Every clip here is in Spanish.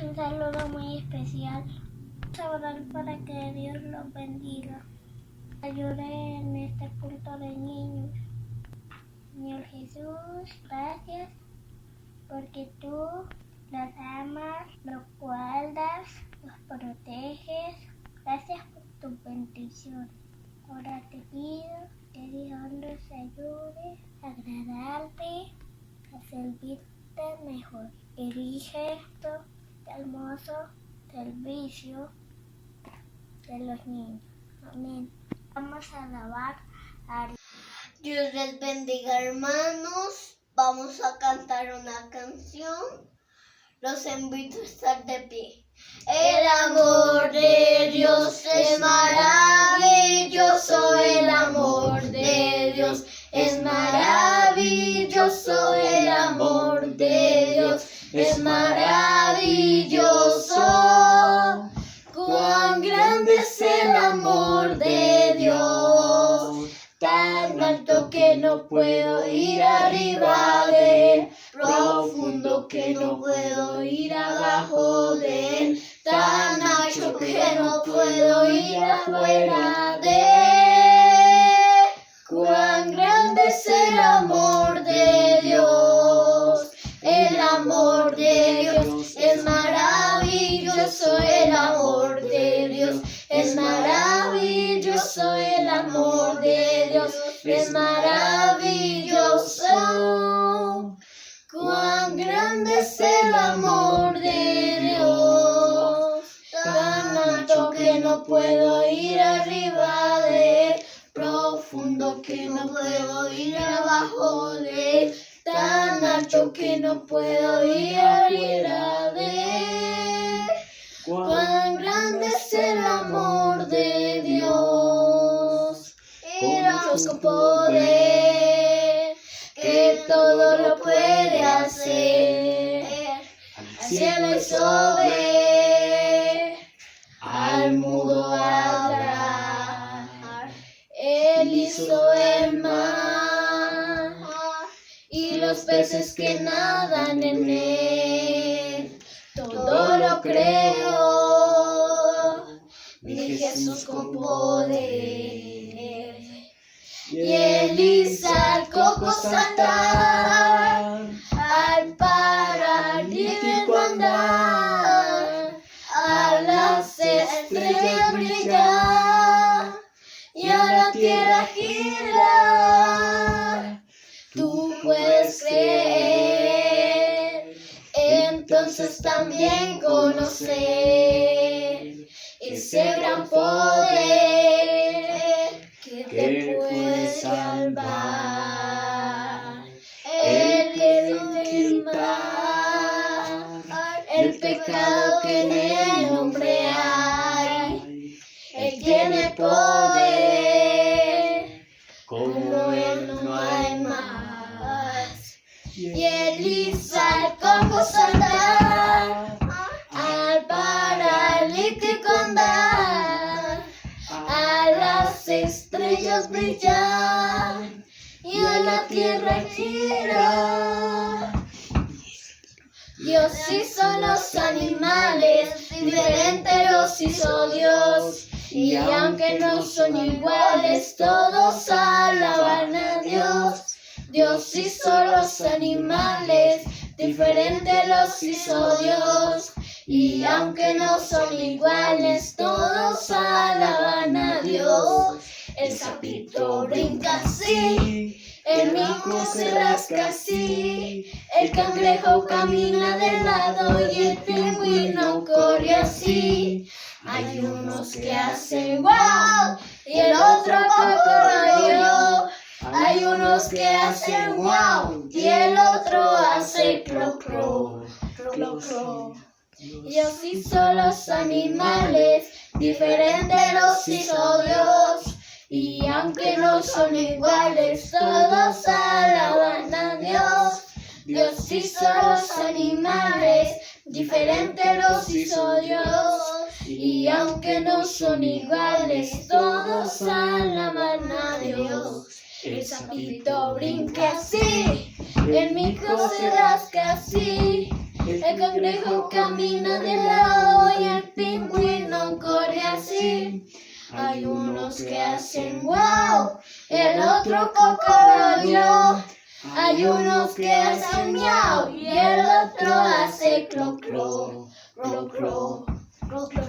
Un saludo muy especial. Sabrán para que Dios los bendiga. Ayude en este culto de niños. Señor Jesús, gracias porque tú los amas, los guardas, los proteges. Gracias por tus bendiciones. Ahora te pido que Dios nos ayude a agradarte, a servirte mejor. Dirige esto hermoso servicio de los niños. Amén. Vamos a alabar a Dios. Dios les bendiga, hermanos. Vamos a cantar una canción. Los invito a estar de pie. El amor de Dios es maravilloso. El amor de Dios es maravilloso. El amor de Dios es maravilloso. Cuán grande es el amor de Dios, tan alto que no puedo ir arriba de él, profundo que no puedo ir abajo de él, tan ancho que no puedo ir afuera de él. Cuán grande es el amor de Dios, el amor de Dios es maravilloso, el amor de Dios es maravilloso, el amor de Dios es maravilloso. Cuán grande es el amor de Dios, tan alto que no puedo ir arriba de él, profundo que no puedo ir abajo de él, tan ancho que no puedo ir arriba de él. Cuán grande es el amor de Dios, Dios con poder, que todo lo puede hacer, al cielo hizo ver, al mudo hablar, él hizo el mar y los peces que nadan en él, todo lo creó, mi Jesús con poder. Y él hizo al cojo saltar, al paralítico andar, a las estrellas brillar y a la tierra girar. Tú puedes creer, entonces también conocer ese gran poder que te puede salvar. Él puede quitar el pecado que en el hombre hay. Él tiene poder, como él no hay más. Y él hizo al cojo saltar, al paralítico andar, a las estrellas brillar y a la tierra girar. Dios hizo los animales, diferentes los hizo Dios, y aunque no son iguales, todos alaban a Dios. Dios hizo los animales, diferentes los hizo Dios, y aunque no son iguales, todos alaban a Dios. El sapito brinca así, el mico se rasca así, el cangrejo camina de lado y el pingüino corre así. Hay unos que hacen wow y el otro cocorro. Hay unos que hacen wow y el otro hace cro cro, cro cro. Dios hizo los animales, diferentes los hizo Dios, y aunque no son iguales, todos alaban a Dios. Dios hizo los animales, diferentes los hizo Dios, y aunque no son iguales, todos alaban a Dios. El sapito brinca así, el mico se rasca así, El cangrejo camina de lado y el pingüino corre así. Hay unos que hacen wow, el otro cocoroyo. Hay unos que hacen miau y el otro hace cro cro, cro cro, cro cro.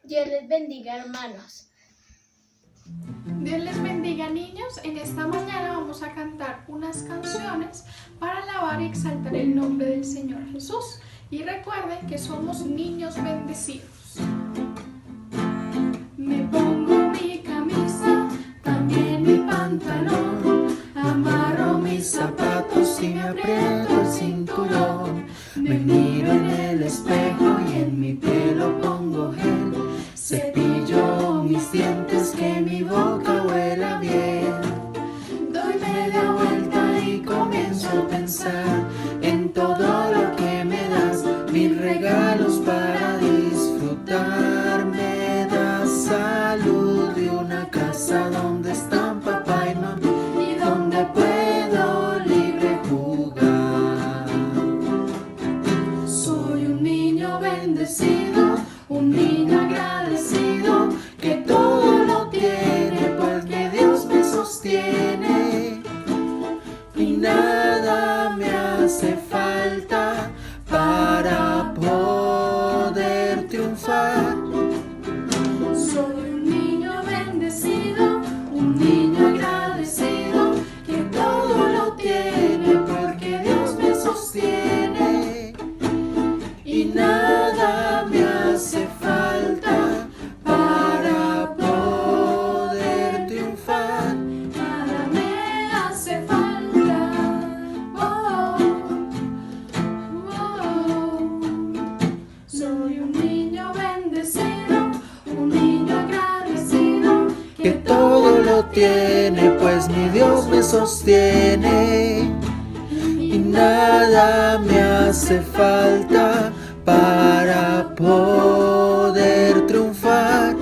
Dios les bendiga, hermanos. Dios les bendiga, niños. En esta mañana vamos a cantar unas canciones para alabar y exaltar el nombre del Señor Jesús. Y recuerden que somos niños bendecidos. Me pongo mi camisa, también mi pantalón, amarro mis zapatos y me aprieto el cinturón. Me miro en el espejo y en mi pelo pongo gel. Cepillo mis dientes, que mi boca huela bien. Doy media vuelta y comienzo a pensar en todo lo que me das, mis regalos para disfrutar. Me das salud y una casa donde están papá y mamá y donde puedo libre jugar. Soy un niño bendecido, un niño agradecido, que todo lo tiene porque Dios me sostiene y nada me hace falta para poder triunfar. Soy un niño bendecido, un niño agradecido, que todo lo tiene porque Dios me sostiene y nada me hace falta para poder triunfar. Nada me hace falta. Oh, oh. Soy un niño bendecido, un niño agradecido, que todo lo tiene, pues mi Dios me sostiene y nada me hace falta para poder triunfar.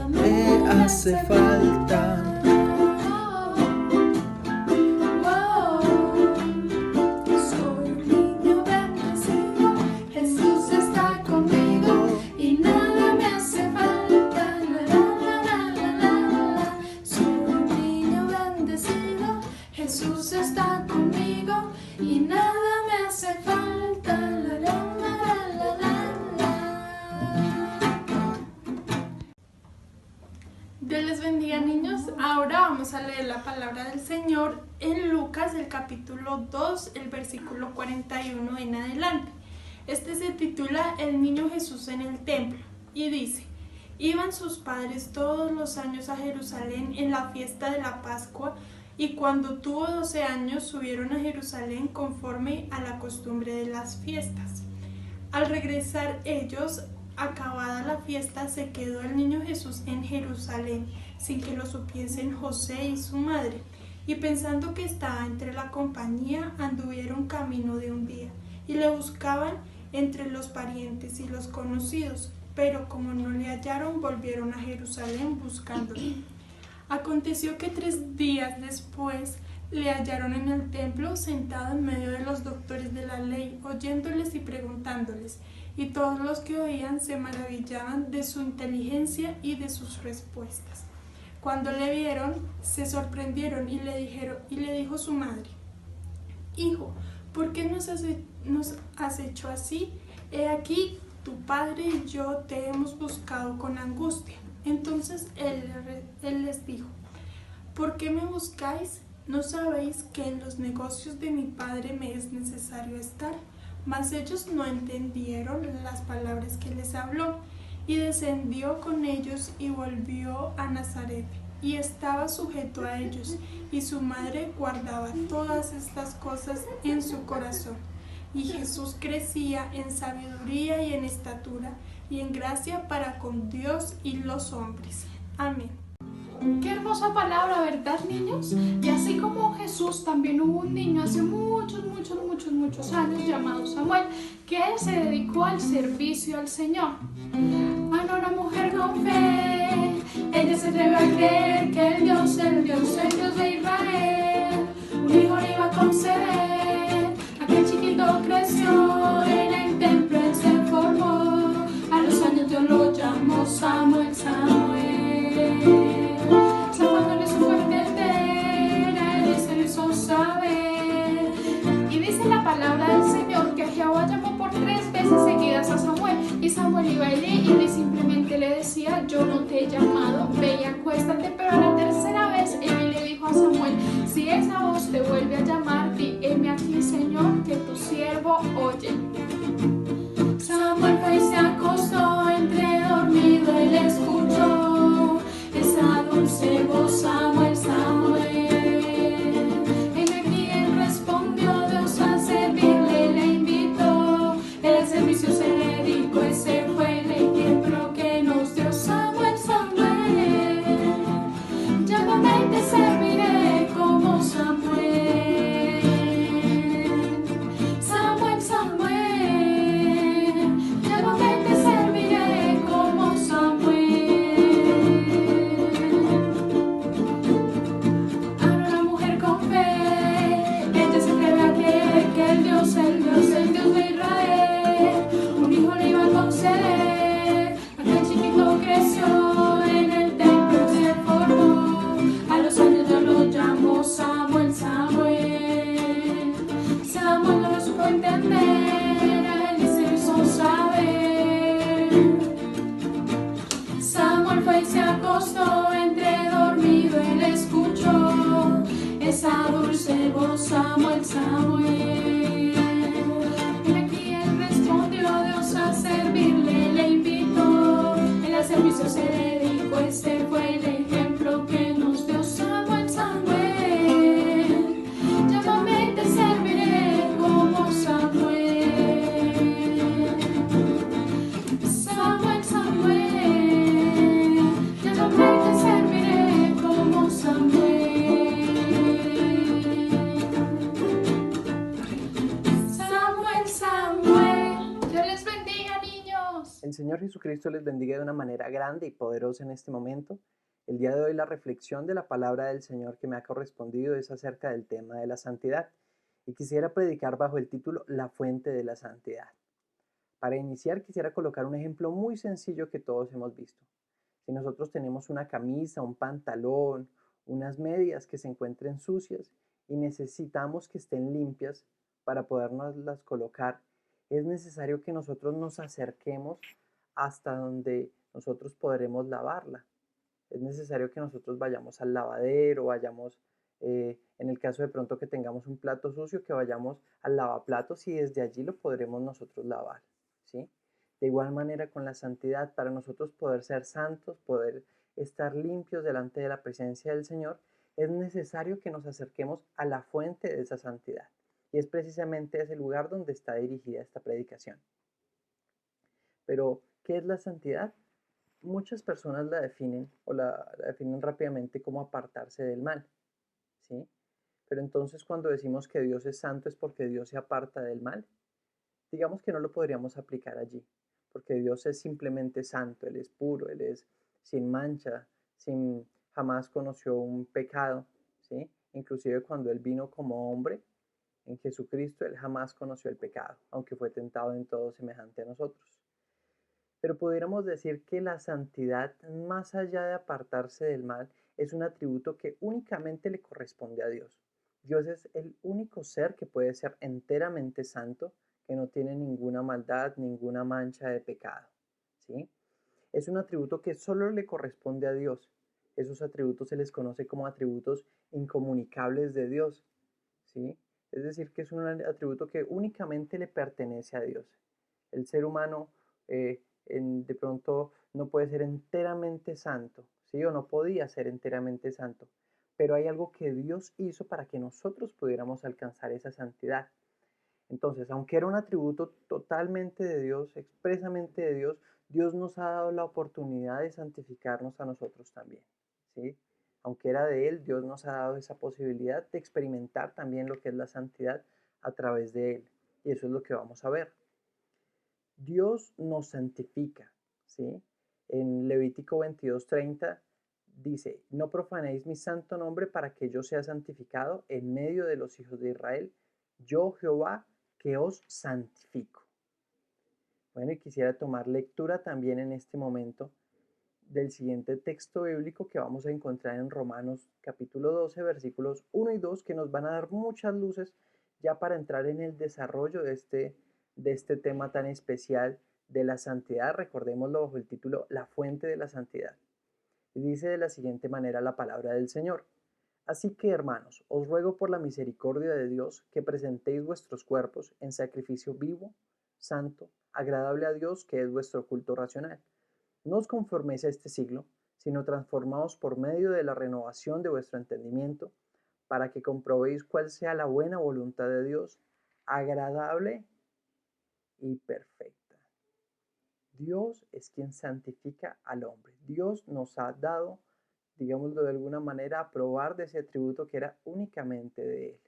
Me hace falta. Soy un niño bendecido, Jesús está conmigo y nada me hace falta. Soy un niño bendecido, Jesús está conmigo y nada me hace falta. Dios les bendiga, niños. Ahora vamos a leer la palabra del Señor en Lucas, el capítulo 2, el versículo 41 en adelante. Este se titula El niño Jesús en el templo y dice: Iban sus padres todos los años a Jerusalén en la fiesta de la Pascua, y cuando tuvo 12 años subieron a Jerusalén conforme a la costumbre de las fiestas. Al regresar ellos, acabada la fiesta, se quedó el niño Jesús en Jerusalén, sin que lo supiesen José y su madre. Y pensando que estaba entre la compañía, anduvieron camino de un día, y le buscaban entre los parientes y los conocidos, pero como no le hallaron, volvieron a Jerusalén buscándole. Aconteció que 3 días después le hallaron en el templo, sentado en medio de los doctores de la ley, oyéndoles y preguntándoles. Y todos los que oían se maravillaban de su inteligencia y de sus respuestas. Cuando le vieron, se sorprendieron y le dijo su madre: Hijo, ¿por qué nos has hecho así? He aquí, tu padre y yo te hemos buscado con angustia. Entonces él les dijo: ¿por qué me buscáis? ¿No sabéis que en los negocios de mi padre me es necesario estar? Mas ellos no entendieron las palabras que les habló, y descendió con ellos y volvió a Nazaret, y estaba sujeto a ellos, y su madre guardaba todas estas cosas en su corazón. Y Jesús crecía en sabiduría y en estatura, y en gracia para con Dios y los hombres. Amén. Qué hermosa palabra, ¿verdad, niños? Y así como Jesús, también hubo un niño hace muchos años llamado Samuel, que él se dedicó al servicio al Señor. Ana, una mujer con fe, ella se atrevió a creer que el Dios de Israel, un hijo le iba a conceder. Aquel chiquito creció acuéstate. Pero a la tercera vez Eli le dijo a Samuel: si esa voz te vuelve a llamar, di: heme aquí, Señor, que tu siervo oye. Samuel fue y se acostó, entre dormido él escuchó esa dulce voz: Samuel, Samuel. Heme aquí, él respondió, Dios a servirle le invitó, él al servicio se dedicó, ese fue el ejemplo que nos dio. Samuel, Samuel, llámame y te serviré como Samuel. Samuel, Samuel, llámame y te serviré como Samuel. Ahora la mujer con fe, ella se atreve a creer que el Dios de Israel, un hijo le iba a conceder. Aquel chiquito creció, en el templo se formó, a los años Dios lo llamó Samuel, Samuel. Samuel no lo supo entender, a él se lo hizo saber. Samuel fue y se acostó, entre dormido él escuchó esa dulce voz: Samuel, Samuel. Y aquí él respondió, Dios a servirle le invitó, él al servicio se dedicó, este fue el ejemplo que nos dio. Samuel, Samuel, llámame y te serviré como Samuel. Samuel, Samuel, llámame y te serviré como Samuel. Samuel, Samuel. Dios les bendiga, niños. El Señor Jesucristo les bendiga de una manera grande y poderosa en este momento. El día de hoy la reflexión de la palabra del Señor que me ha correspondido es acerca del tema de la santidad, y quisiera predicar bajo el título La fuente de la santidad. Para iniciar quisiera colocar un ejemplo muy sencillo que todos hemos visto. Si nosotros tenemos una camisa, un pantalón, unas medias que se encuentren sucias y necesitamos que estén limpias para podernoslas colocar, es necesario que nosotros nos acerquemos hasta donde nosotros podremos lavarla. Es necesario que nosotros vayamos al lavadero, vayamos, en el caso de pronto que tengamos un plato sucio, que vayamos al lavaplatos y desde allí lo podremos nosotros lavar, ¿sí? De igual manera con la santidad, para nosotros poder ser santos, poder estar limpios delante de la presencia del Señor, es necesario que nos acerquemos a la fuente de esa santidad. Y es precisamente ese lugar donde está dirigida esta predicación. Pero, ¿qué es la santidad? Muchas personas la definen o la definen rápidamente como apartarse del mal, ¿sí? Pero entonces cuando decimos que Dios es santo es porque Dios se aparta del mal. Digamos que no lo podríamos aplicar allí, porque Dios es simplemente santo, Él es puro, Él es sin mancha, jamás conoció un pecado, ¿sí? Inclusive cuando Él vino como hombre, en Jesucristo, Él jamás conoció el pecado, aunque fue tentado en todo semejante a nosotros. Pero pudiéramos decir que la santidad, más allá de apartarse del mal, es un atributo que únicamente le corresponde a Dios. Dios es el único ser que puede ser enteramente santo, que no tiene ninguna maldad, ninguna mancha de pecado, ¿sí? Es un atributo que solo le corresponde a Dios. Esos atributos se les conoce como atributos incomunicables de Dios, ¿sí? Es decir, que es un atributo que únicamente le pertenece a Dios. El ser humano de pronto no puede ser enteramente santo, ¿sí? O no podía ser enteramente santo, pero hay algo que Dios hizo para que nosotros pudiéramos alcanzar esa santidad. Entonces, aunque era un atributo totalmente de Dios, expresamente de Dios, Dios nos ha dado la oportunidad de santificarnos a nosotros también, ¿sí? Aunque era de Él, Dios nos ha dado esa posibilidad de experimentar también lo que es la santidad a través de Él. Y eso es lo que vamos a ver. Dios nos santifica, ¿sí? En Levítico 22:30 dice: no profanéis mi santo nombre, para que yo sea santificado en medio de los hijos de Israel, yo Jehová que os santifico. Bueno, y quisiera tomar lectura también en este momento del siguiente texto bíblico que vamos a encontrar en Romanos capítulo 12, versículos 1 y 2, que nos van a dar muchas luces ya para entrar en el desarrollo de este tema tan especial de la santidad. Recordémoslo bajo el título La fuente de la santidad. Y dice de la siguiente manera la palabra del Señor. Así que, hermanos, os ruego por la misericordia de Dios que presentéis vuestros cuerpos en sacrificio vivo, santo, agradable a Dios, que es vuestro culto racional. No os conforméis a este siglo, sino transformaos por medio de la renovación de vuestro entendimiento, para que comprobéis cuál sea la buena voluntad de Dios, agradable y perfecta. Dios es quien santifica al hombre. Dios nos ha dado, digámoslo de alguna manera, a probar de ese atributo que era únicamente de Él.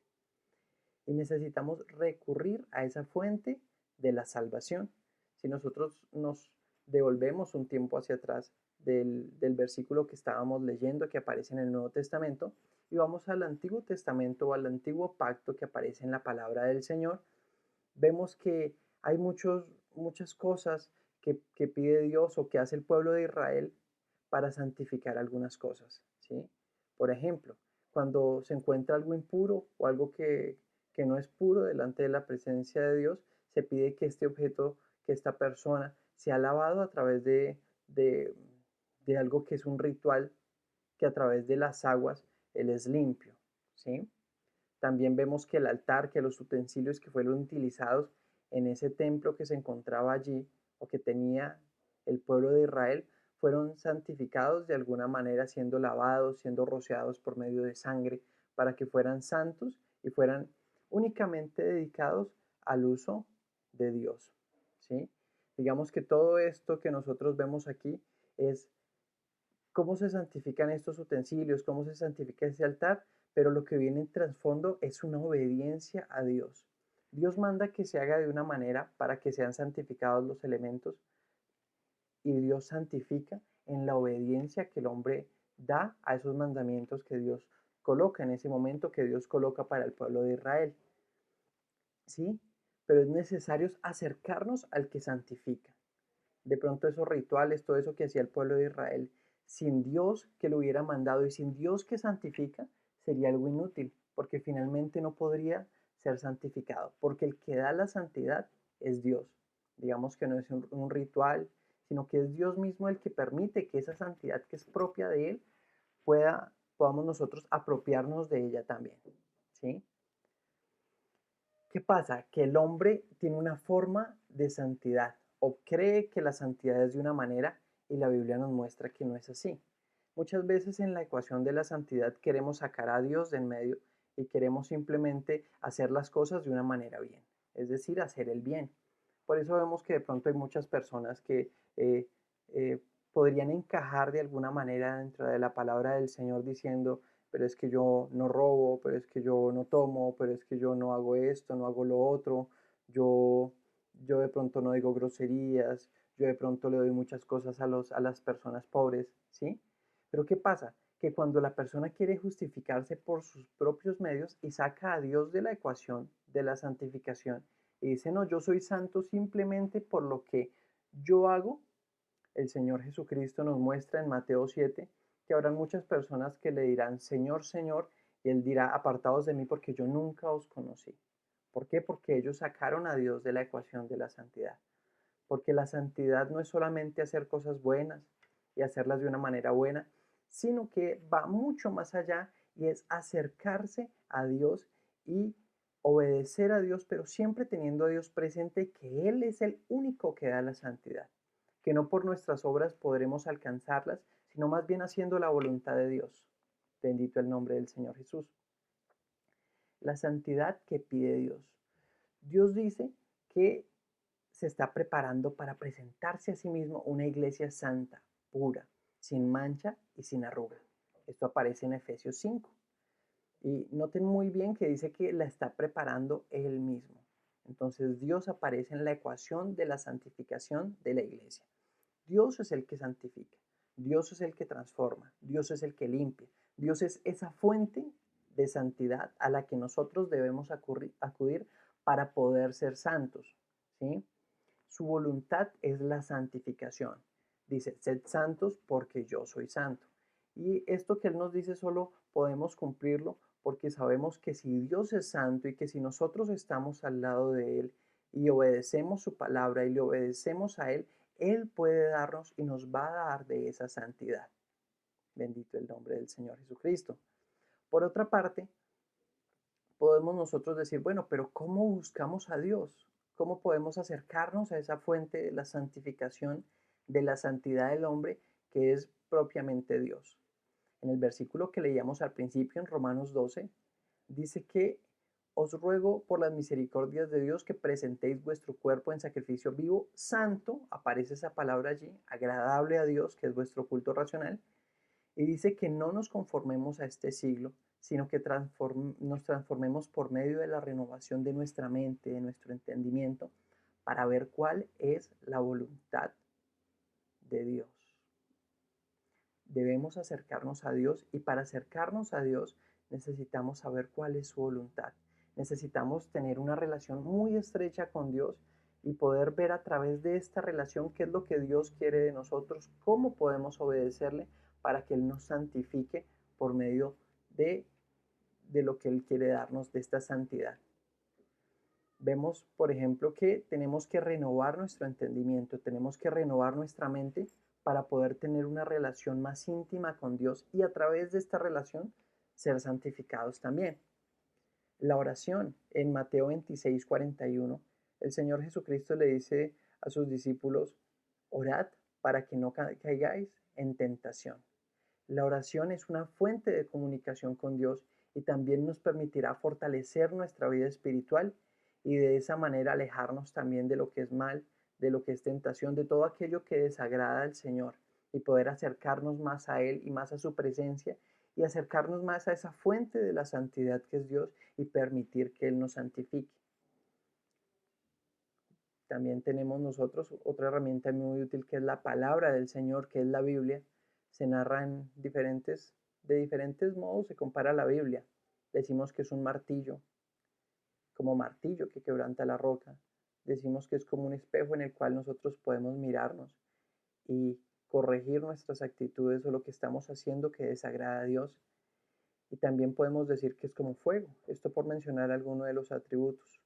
Y necesitamos recurrir a esa fuente de la salvación. Si nosotros nos devolvemos un tiempo hacia atrás del versículo que estábamos leyendo, que aparece en el Nuevo Testamento, y vamos al Antiguo Testamento o al Antiguo Pacto que aparece en la palabra del Señor, vemos que hay muchas cosas que pide Dios o que hace el pueblo de Israel para santificar algunas cosas, ¿sí? Por ejemplo, cuando se encuentra algo impuro o algo que no es puro delante de la presencia de Dios, se pide que este objeto, que esta persona, sea lavado a través de algo que es un ritual, que a través de las aguas Él es limpio, ¿sí? También vemos que el altar, que los utensilios que fueron utilizados en ese templo que se encontraba allí o que tenía el pueblo de Israel, fueron santificados de alguna manera, siendo lavados, siendo rociados por medio de sangre, para que fueran santos y fueran únicamente dedicados al uso de Dios, ¿sí? Digamos que todo esto que nosotros vemos aquí es cómo se santifican estos utensilios, cómo se santifica ese altar, pero lo que viene en trasfondo es una obediencia a Dios. Dios manda que se haga de una manera para que sean santificados los elementos y Dios santifica en la obediencia que el hombre da a esos mandamientos que Dios coloca en ese momento, que Dios coloca para el pueblo de Israel. ¿Sí? Pero es necesario acercarnos al que santifica. De pronto esos rituales, todo eso que hacía el pueblo de Israel, sin Dios que lo hubiera mandado y sin Dios que santifica, sería algo inútil, porque finalmente no podría ser santificado, porque el que da la santidad es Dios. Digamos que no es un ritual, sino que es Dios mismo el que permite que esa santidad que es propia de Él podamos nosotros apropiarnos de ella también. ¿Sí? ¿Qué pasa? Que el hombre tiene una forma de santidad o cree que la santidad es de una manera y la Biblia nos muestra que no es así. Muchas veces en la ecuación de la santidad queremos sacar a Dios de en medio y queremos simplemente hacer las cosas de una manera bien, es decir, hacer el bien. Por eso vemos que de pronto hay muchas personas que eh, eh, podrían encajar de alguna manera dentro de la palabra del Señor diciendo, pero es que yo no robo, pero es que yo no tomo, pero es que yo no hago esto, no hago lo otro, yo, yo de pronto no digo groserías, yo de pronto le doy muchas cosas a las personas pobres, ¿sí? Pero ¿qué pasa? Que cuando la persona quiere justificarse por sus propios medios y saca a Dios de la ecuación de la santificación y dice, no, yo soy santo simplemente por lo que yo hago, el Señor Jesucristo nos muestra en Mateo 7 que habrá muchas personas que le dirán, Señor, Señor, y Él dirá, apartados de mí porque yo nunca os conocí. ¿Por qué? Porque ellos sacaron a Dios de la ecuación de la santidad. Porque la santidad no es solamente hacer cosas buenas y hacerlas de una manera buena, sino que va mucho más allá y es acercarse a Dios y obedecer a Dios, pero siempre teniendo a Dios presente que Él es el único que da la santidad, que no por nuestras obras podremos alcanzarlas, sino más bien haciendo la voluntad de Dios. Bendito el nombre del Señor Jesús. La santidad que pide Dios. Dios dice que se está preparando para presentarse a sí mismo una iglesia santa, pura, sin mancha y sin arruga. Esto aparece en Efesios 5. Y noten muy bien que dice que la está preparando Él mismo. Entonces Dios aparece en la ecuación de la santificación de la iglesia. Dios es el que santifica, Dios es el que transforma, Dios es el que limpia, Dios es esa fuente de santidad a la que nosotros debemos acudir para poder ser santos, ¿sí? Su voluntad es la santificación. Dice, sed santos porque yo soy santo. Y esto que Él nos dice solo podemos cumplirlo porque sabemos que si Dios es santo y que si nosotros estamos al lado de Él y obedecemos su palabra y le obedecemos a Él, Él puede darnos y nos va a dar de esa santidad. Bendito el nombre del Señor Jesucristo. Por otra parte, podemos nosotros decir, bueno, pero ¿cómo buscamos a Dios? ¿Cómo podemos acercarnos a esa fuente de la santificación, de la santidad del hombre, que es propiamente Dios? En el versículo que leíamos al principio, en Romanos 12, dice que os ruego por las misericordias de Dios que presentéis vuestro cuerpo en sacrificio vivo, santo, aparece esa palabra allí, agradable a Dios, que es vuestro culto racional, y dice que no nos conformemos a este siglo, sino que nos transformemos por medio de la renovación de nuestra mente, de nuestro entendimiento, para ver cuál es la voluntad de Dios. Debemos acercarnos a Dios y para acercarnos a Dios necesitamos saber cuál es su voluntad. Necesitamos tener una relación muy estrecha con Dios y poder ver a través de esta relación qué es lo que Dios quiere de nosotros, cómo podemos obedecerle para que Él nos santifique por medio de lo que Él quiere darnos, de esta santidad. Vemos, por ejemplo, que tenemos que renovar nuestro entendimiento, tenemos que renovar nuestra mente para poder tener una relación más íntima con Dios y a través de esta relación ser santificados también. La oración en Mateo 26:41, el Señor Jesucristo le dice a sus discípulos, orad para que no caigáis en tentación. La oración es una fuente de comunicación con Dios y también nos permitirá fortalecer nuestra vida espiritual y de esa manera alejarnos también de lo que es mal, de lo que es tentación, de todo aquello que desagrada al Señor y poder acercarnos más a Él y más a su presencia y acercarnos más a esa fuente de la santidad que es Dios y permitir que Él nos santifique. También tenemos nosotros otra herramienta muy útil que es la palabra del Señor, que es la Biblia. Se narra de diferentes modos, se compara a la Biblia. Decimos que es un martillo, como martillo que quebranta la roca. Decimos que es como un espejo en el cual nosotros podemos mirarnos y corregir nuestras actitudes o lo que estamos haciendo que desagrada a Dios. Y también podemos decir que es como fuego, esto por mencionar alguno de los atributos.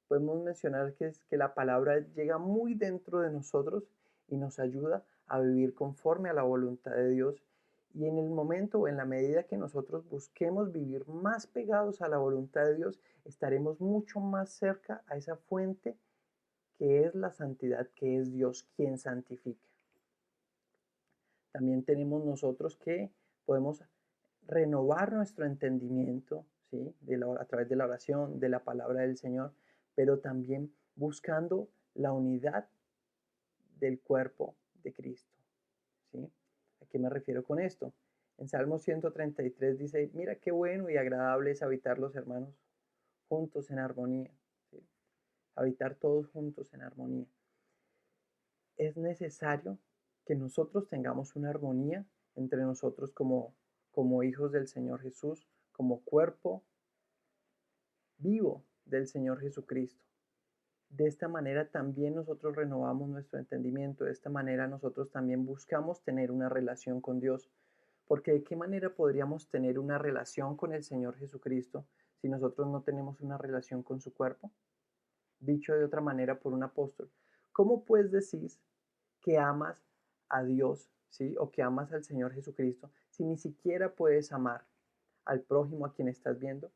Podemos mencionar que la palabra llega muy dentro de nosotros y nos ayuda a vivir conforme a la voluntad de Dios. Y en el momento o en la medida que nosotros busquemos vivir más pegados a la voluntad de Dios, estaremos mucho más cerca a esa fuente que es la santidad, que es Dios quien santifica. También tenemos nosotros que podemos renovar nuestro entendimiento, ¿sí? A través de la oración, de la palabra del Señor, pero también buscando la unidad del cuerpo de Cristo, ¿sí? ¿A qué me refiero con esto? En Salmo 133 dice, mira qué bueno y agradable es habitar los hermanos juntos en armonía, ¿sí? Habitar todos juntos en armonía. Es necesario que nosotros tengamos una armonía entre nosotros como hijos del Señor Jesús, como cuerpo vivo del Señor Jesucristo. De esta manera también nosotros renovamos nuestro entendimiento, de esta manera nosotros también buscamos tener una relación con Dios, porque ¿de qué manera podríamos tener una relación con el Señor Jesucristo si nosotros no tenemos una relación con su cuerpo? Dicho de otra manera por un apóstol, ¿cómo pues decís que amas a Dios, ¿sí? O que amas al Señor Jesucristo si ni siquiera puedes amar al prójimo a quien estás viendo?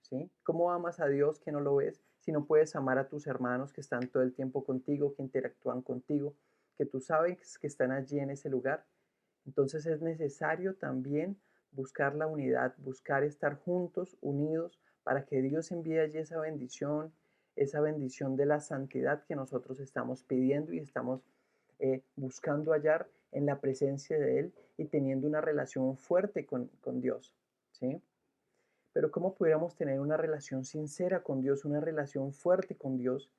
¿Sí? ¿Cómo amas a Dios que no lo ves si no puedes amar a tus hermanos que están todo el tiempo contigo, que interactúan contigo, que tú sabes que están allí en ese lugar? Entonces es necesario también buscar la unidad, buscar estar juntos, unidos, para que Dios envíe allí esa bendición de la santidad que nosotros estamos pidiendo y estamos buscando hallar en la presencia de Él y teniendo una relación fuerte con Dios, ¿sí? Pero ¿cómo pudiéramos tener una relación sincera con Dios, una relación fuerte con Dios?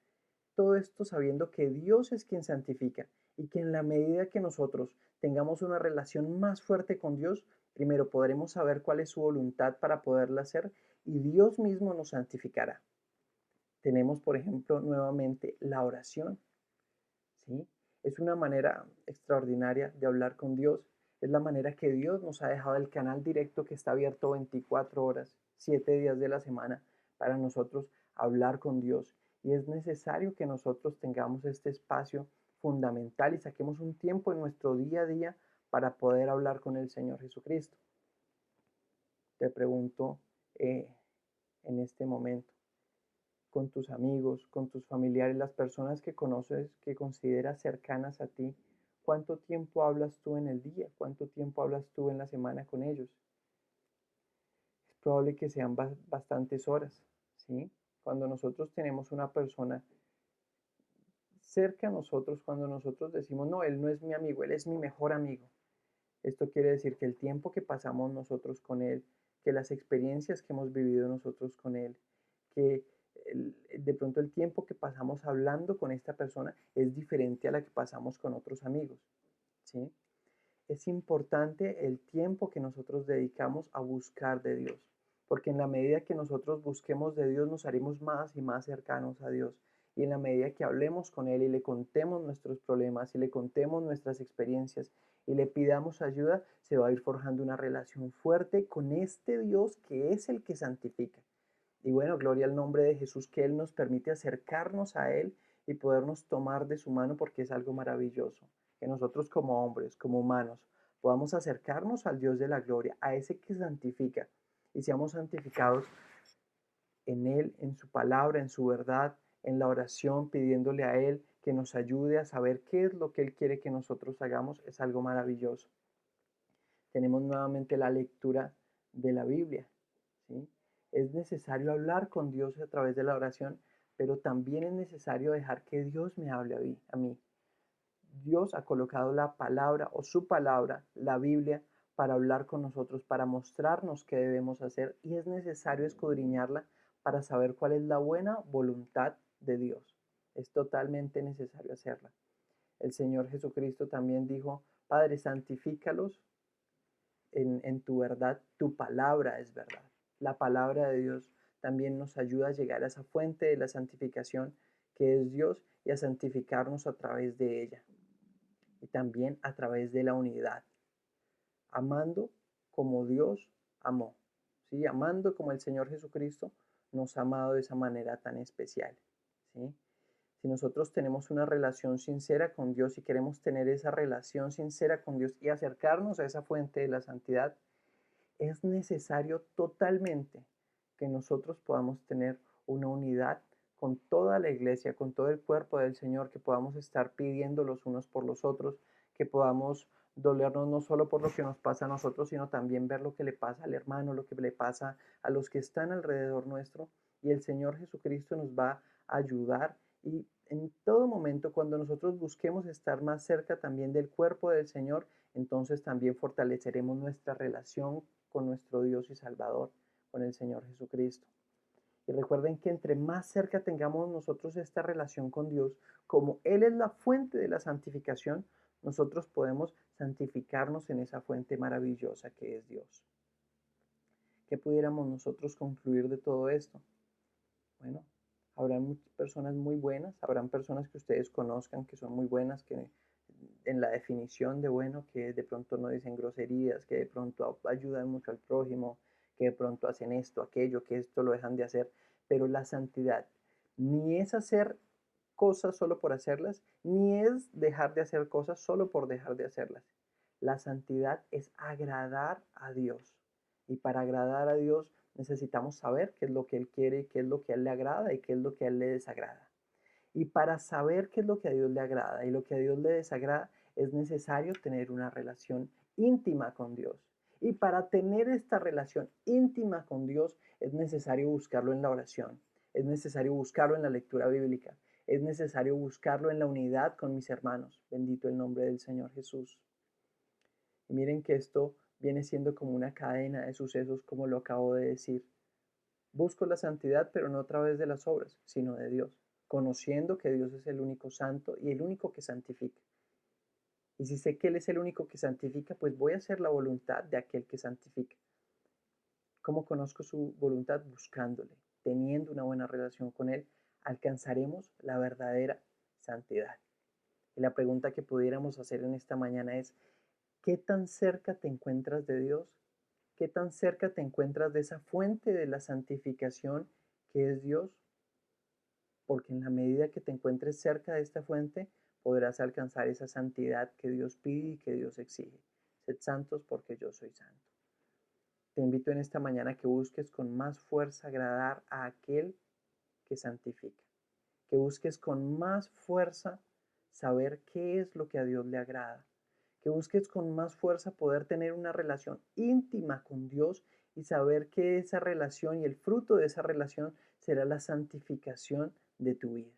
Todo esto sabiendo que Dios es quien santifica y que en la medida que nosotros tengamos una relación más fuerte con Dios, primero podremos saber cuál es su voluntad para poderla hacer y Dios mismo nos santificará. Tenemos, por ejemplo, nuevamente la oración, ¿sí? Es una manera extraordinaria de hablar con Dios. Es la manera que Dios nos ha dejado el canal directo que está abierto 24 horas, 7 días de la semana, para nosotros hablar con Dios. Y es necesario que nosotros tengamos este espacio fundamental y saquemos un tiempo en nuestro día a día para poder hablar con el Señor Jesucristo? Te pregunto en este momento, con tus amigos, con tus familiares, las personas que conoces, que consideras cercanas a ti, ¿cuánto tiempo hablas tú en el día? ¿Cuánto tiempo hablas tú en la semana con ellos? Es probable que sean bastantes horas, ¿sí? Cuando nosotros tenemos una persona cerca a nosotros, cuando nosotros decimos, no, él no es mi amigo, él es mi mejor amigo. Esto quiere decir que el tiempo que pasamos nosotros con él, que las experiencias que hemos vivido nosotros con él, que de pronto el tiempo que pasamos hablando con esta persona es diferente a la que pasamos con otros amigos, ¿sí? Es importante el tiempo que nosotros dedicamos a buscar de Dios, porque en la medida que nosotros busquemos de Dios nos haremos más y más cercanos a Dios. Y en la medida que hablemos con Él y le contemos nuestros problemas y le contemos nuestras experiencias y le pidamos ayuda, se va a ir forjando una relación fuerte con este Dios que es el que santifica. Y bueno, gloria al nombre de Jesús, que Él nos permite acercarnos a Él y podernos tomar de su mano, porque es algo maravilloso. Que nosotros como hombres, como humanos, podamos acercarnos al Dios de la gloria, a ese que santifica, y seamos santificados en Él, en su palabra, en su verdad, en la oración, pidiéndole a Él que nos ayude a saber qué es lo que Él quiere que nosotros hagamos. Es algo maravilloso. Tenemos nuevamente la lectura de la Biblia, ¿sí? Es necesario hablar con Dios a través de la oración, pero también es necesario dejar que Dios me hable a mí. Dios ha colocado la palabra o su palabra, la Biblia, para hablar con nosotros, para mostrarnos qué debemos hacer, y es necesario escudriñarla para saber cuál es la buena voluntad de Dios. Es totalmente necesario hacerla. El Señor Jesucristo también dijo, Padre, santifícalos en tu verdad, tu palabra es verdad. La palabra de Dios también nos ayuda a llegar a esa fuente de la santificación que es Dios y a santificarnos a través de ella. Y también a través de la unidad, amando como Dios amó, ¿sí? Amando como el Señor Jesucristo nos ha amado de esa manera tan especial, ¿sí? Si nosotros tenemos una relación sincera con Dios y queremos tener esa relación sincera con Dios y acercarnos a esa fuente de la santidad, es necesario totalmente que nosotros podamos tener una unidad con toda la iglesia, con todo el cuerpo del Señor, que podamos estar pidiendo los unos por los otros, que podamos dolernos no solo por lo que nos pasa a nosotros, sino también ver lo que le pasa al hermano, lo que le pasa a los que están alrededor nuestro. Y el Señor Jesucristo nos va a ayudar, y en todo momento, cuando nosotros busquemos estar más cerca también del cuerpo del Señor, entonces también fortaleceremos nuestra relación con nuestro Dios y Salvador, con el Señor Jesucristo. Y recuerden que entre más cerca tengamos nosotros esta relación con Dios, como Él es la fuente de la santificación, nosotros podemos santificarnos en esa fuente maravillosa que es Dios. ¿Qué pudiéramos nosotros concluir de todo esto? Bueno, habrán muchas personas muy buenas, habrán personas que ustedes conozcan que son muy buenas, que en la definición de bueno, que de pronto no dicen groserías, que de pronto ayudan mucho al prójimo, que de pronto hacen esto, aquello, que esto lo dejan de hacer, pero la santidad ni es hacer cosas solo por hacerlas, ni es dejar de hacer cosas solo por dejar de hacerlas. La santidad es agradar a Dios, y para agradar a Dios necesitamos saber qué es lo que Él quiere, qué es lo que a Él le agrada y qué es lo que a Él le desagrada. Y para saber qué es lo que a Dios le agrada y lo que a Dios le desagrada, es necesario tener una relación íntima con Dios. Y para tener esta relación íntima con Dios, es necesario buscarlo en la oración, es necesario buscarlo en la lectura bíblica, es necesario buscarlo en la unidad con mis hermanos. Bendito el nombre del Señor Jesús. Y miren que esto viene siendo como una cadena de sucesos, como lo acabo de decir. Busco la santidad, pero no a través de las obras, sino de Dios, conociendo que Dios es el único santo y el único que santifica. Y si sé que Él es el único que santifica, pues voy a hacer la voluntad de aquel que santifica. ¿Cómo conozco su voluntad? Buscándole, teniendo una buena relación con Él, alcanzaremos la verdadera santidad. Y la pregunta que pudiéramos hacer en esta mañana es, ¿qué tan cerca te encuentras de Dios? ¿Qué tan cerca te encuentras de esa fuente de la santificación que es Dios? Porque en la medida que te encuentres cerca de esta fuente, podrás alcanzar esa santidad que Dios pide y que Dios exige. Sed santos porque yo soy santo. Te invito en esta mañana a que busques con más fuerza agradar a aquel que santifica. Que busques con más fuerza saber qué es lo que a Dios le agrada. Que busques con más fuerza poder tener una relación íntima con Dios y saber que esa relación y el fruto de esa relación será la santificación de tu vida.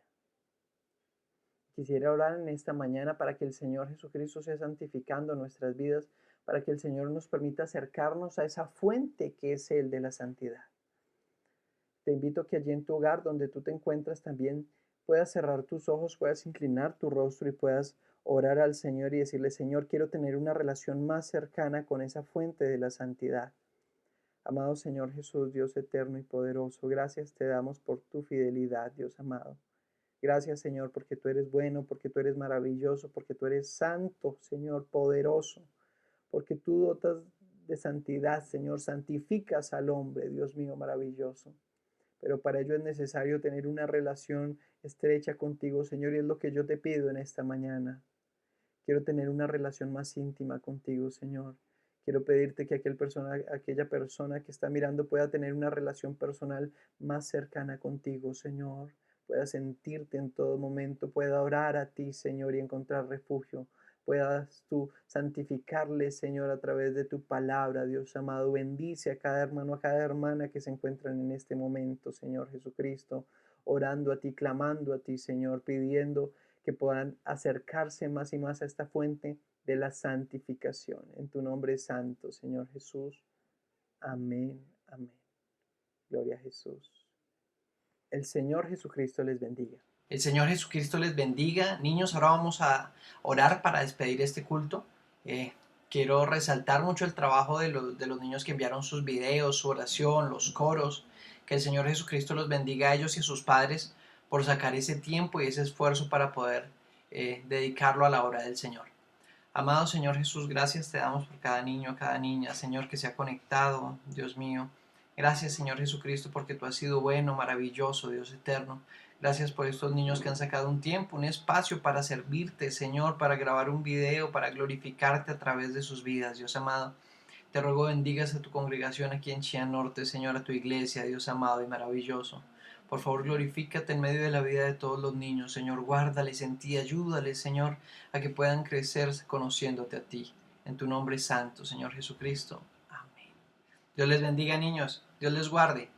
Quisiera orar en esta mañana para que el Señor Jesucristo sea santificando nuestras vidas, para que el Señor nos permita acercarnos a esa fuente que es el de la santidad. Te invito a que allí en tu hogar, donde tú te encuentras, también puedas cerrar tus ojos, puedas inclinar tu rostro y puedas orar al Señor y decirle: Señor, quiero tener una relación más cercana con esa fuente de la santidad. Amado Señor Jesús, Dios eterno y poderoso, gracias te damos por tu fidelidad, Dios amado. Gracias, Señor, porque tú eres bueno, porque tú eres maravilloso, porque tú eres santo, Señor, poderoso, porque tú dotas de santidad, Señor, santificas al hombre, Dios mío, maravilloso. Pero para ello es necesario tener una relación estrecha contigo, Señor, y es lo que yo te pido en esta mañana. Quiero tener una relación más íntima contigo, Señor. Quiero pedirte que aquella persona que está mirando pueda tener una relación personal más cercana contigo, Señor. Pueda sentirte en todo momento, pueda orar a ti, Señor, y encontrar refugio. Puedas tú santificarle, Señor, a través de tu palabra, Dios amado. Bendice a cada hermano, a cada hermana que se encuentran en este momento, Señor Jesucristo, orando a ti, clamando a ti, Señor, pidiendo que puedan acercarse más y más a esta fuente de la santificación. En tu nombre santo, Señor Jesús. Amén, amén. Gloria a Jesús. El Señor Jesucristo les bendiga. El Señor Jesucristo les bendiga. Niños, ahora vamos a orar para despedir este culto. Quiero resaltar mucho el trabajo de los niños que enviaron sus videos, su oración, los coros. Que el Señor Jesucristo los bendiga a ellos y a sus padres por sacar ese tiempo y ese esfuerzo para poder dedicarlo a la obra del Señor. Amado Señor Jesús, gracias te damos por cada niño, cada niña, Señor, que se ha conectado, Dios mío. Gracias, Señor Jesucristo, porque tú has sido bueno, maravilloso, Dios eterno. Gracias por estos niños que han sacado un tiempo, un espacio para servirte, Señor, para grabar un video, para glorificarte a través de sus vidas, Dios amado. Te ruego bendigas a tu congregación aquí en Chía Norte, Señor, a tu iglesia, Dios amado y maravilloso. Por favor, glorifícate en medio de la vida de todos los niños, Señor. Guárdales en ti, ayúdales, Señor, a que puedan crecer conociéndote a ti. En tu nombre santo, Señor Jesucristo. Amén. Dios les bendiga, niños. Dios les guarde.